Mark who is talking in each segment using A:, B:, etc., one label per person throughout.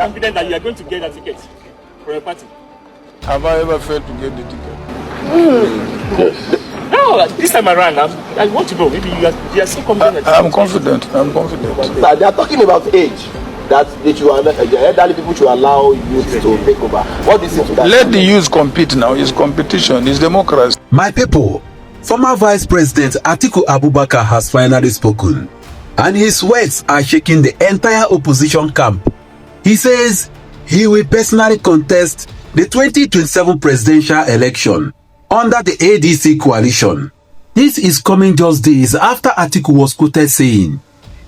A: confident that you are going to get a ticket for your party?
B: Have I ever failed to get the ticket?
A: Yes. No, this time around, I want to know. Maybe you are so confident.
B: I'm confident. I'm confident.
C: Sir, they are talking about age. That the elderly people should allow youth to take over. What do you say to that?
B: Let the youth compete now. It's competition. It's democracy.
D: My people, former Vice President Atiku Abubakar has finally spoken, and his words are shaking the entire opposition camp. He says he will personally contest the 2027 presidential election under the ADC coalition. This is coming just days after Atiku was quoted saying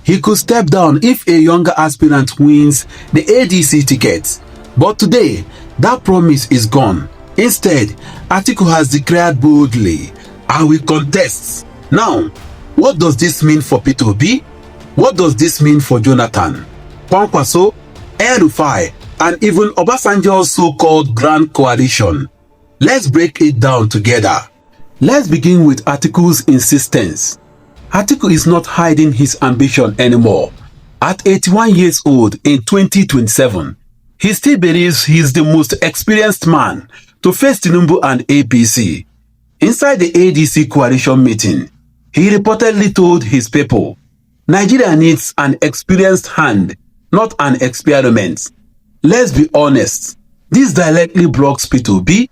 D: he could step down if a younger aspirant wins the ADC ticket. But today, that promise is gone. Instead, Atiku has declared boldly, I will contest. Now, what does this mean for Peter Obi? What does this mean for Jonathan, Kwankwaso, El-Rufai, and even Obasanjo's so-called Grand Coalition? Let's break it down together. Let's begin with Atiku's insistence. Atiku is not hiding his ambition anymore. At 81 years old in 2027, he still believes he is the most experienced man to face Tinubu and APC. Inside the ADC coalition meeting, he reportedly told his people, Nigeria needs an experienced hand, not an experiment. Let's be honest, this directly blocks Peter Obi,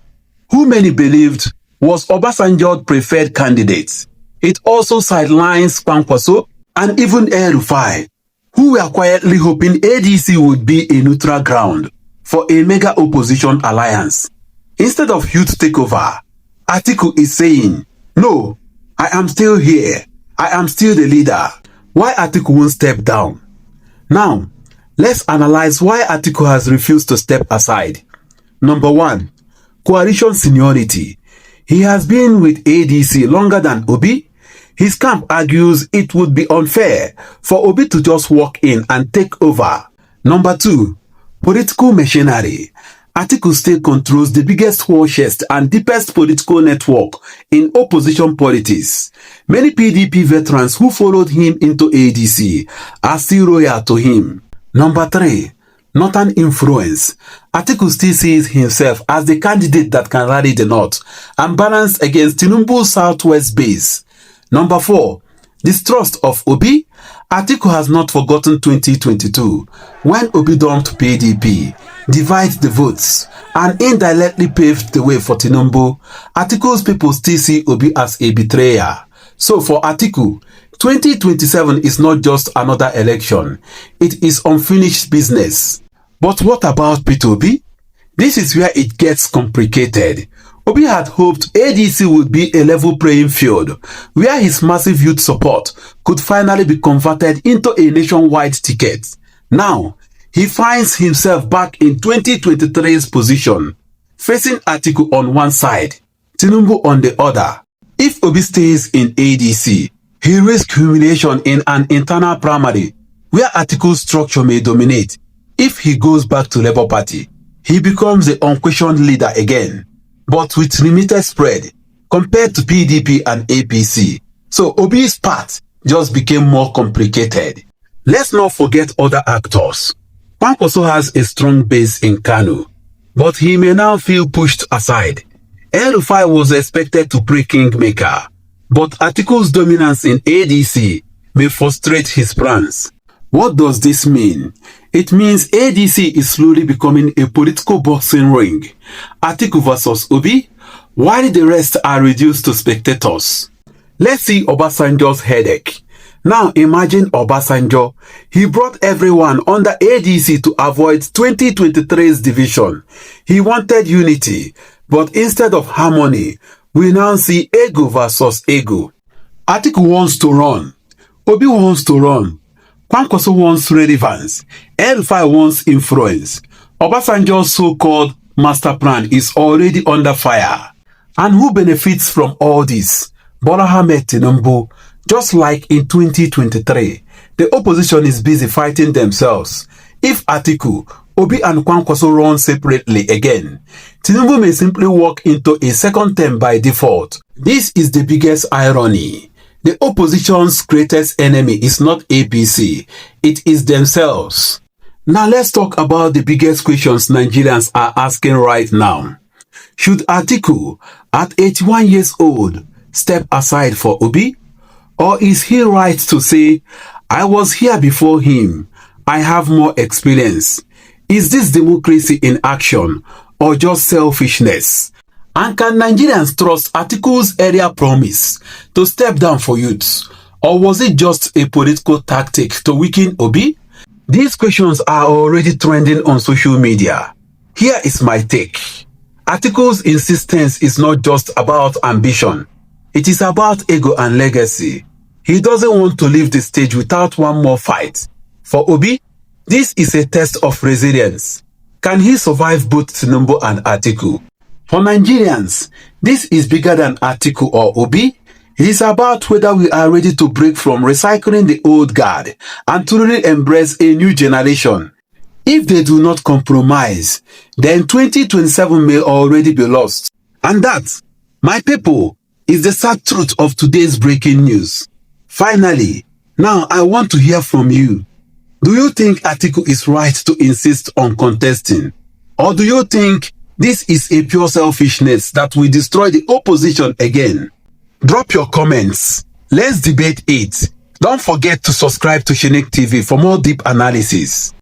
D: who many believed was Obasanjo's preferred candidate. It also sidelines Kwankwaso and even El-Rufai, who were quietly hoping ADC would be a neutral ground for a mega opposition alliance. Instead of youth takeover, Atiku is saying, no, I am still here. I am still the leader. Why Atiku won't step down? Now, let's analyze why Atiku has refused to step aside. Number 1, coalition seniority. He has been with ADC longer than Obi. His camp argues it would be unfair for Obi to just walk in and take over. Number 2, political machinery. Atiku still controls the biggest war chest and deepest political network in opposition politics. Many PDP veterans who followed him into ADC are still loyal to him. Number 3, Northern influence. Atiku still sees himself as the candidate that can rally the North and balance against Tinubu's Southwest base. Number 4, distrust of Obi. Atiku has not forgotten 2022 when Obi dumped PDP, divided the votes, and indirectly paved the way for Tinubu. Atiku's people still see Obi as a betrayer. So for Atiku, 2027 is not just another election. It is unfinished business. But what about Peter Obi? This is where it gets complicated. Obi had hoped ADC would be a level playing field, where his massive youth support could finally be converted into a nationwide ticket. Now, he finds himself back in 2023's position, facing Atiku on one side, Tinubu on the other. If Obi stays in ADC, he risks humiliation in an internal primary, where Atiku's structure may dominate. If he goes back to Labour Party, he becomes the unquestioned leader again, but with limited spread compared to PDP and APC. So Obi's path just became more complicated. Let's not forget other actors. Kwankwaso has a strong base in Kano, but he may now feel pushed aside. El-Rufai was expected to play kingmaker, but Atiku's dominance in ADC may frustrate his plans. What does this mean? It means ADC is slowly becoming a political boxing ring. Atiku versus Obi, while the rest are reduced to spectators. Let's see Obasanjo's headache. Now imagine Obasanjo. He brought everyone under ADC to avoid 2023's division. He wanted unity, but instead of harmony, we now see ego versus ego. Atiku wants to run. Obi wants to run. Kwankwaso wants relevance. El-Rufai wants influence. Obasanjo's so-called master plan is already under fire. And who benefits from all this? Bola Ahmed Tinubu. Just like in 2023, the opposition is busy fighting themselves. If Atiku, Obi and Kwankwaso run separately again, Tinubu may simply walk into a second term by default. This is the biggest irony. The opposition's greatest enemy is not APC, it is themselves. Now let's talk about the biggest questions Nigerians are asking right now. Should Atiku, at 81 years old, step aside for Obi? Or is he right to say, I was here before him, I have more experience? Is this democracy in action or just selfishness? And can Nigerians trust Atiku's earlier promise to step down for youths? Or was it just a political tactic to weaken Obi? These questions are already trending on social media. Here is my take. Atiku's insistence is not just about ambition. It is about ego and legacy. He doesn't want to leave the stage without one more fight. For Obi, this is a test of resilience. Can he survive both Tinubu and Atiku? For Nigerians, this is bigger than Atiku or Obi. It is about whether we are ready to break from recycling the old guard and to really embrace a new generation. If they do not compromise, then 2027 may already be lost. And that, my people, is the sad truth of today's breaking news. Finally, now I want to hear from you. Do you think Atiku is right to insist on contesting? Or do you think this is a pure selfishness that will destroy the opposition again? Drop your comments. Let's debate it. Don't forget to subscribe to Chinick TV for more deep analysis.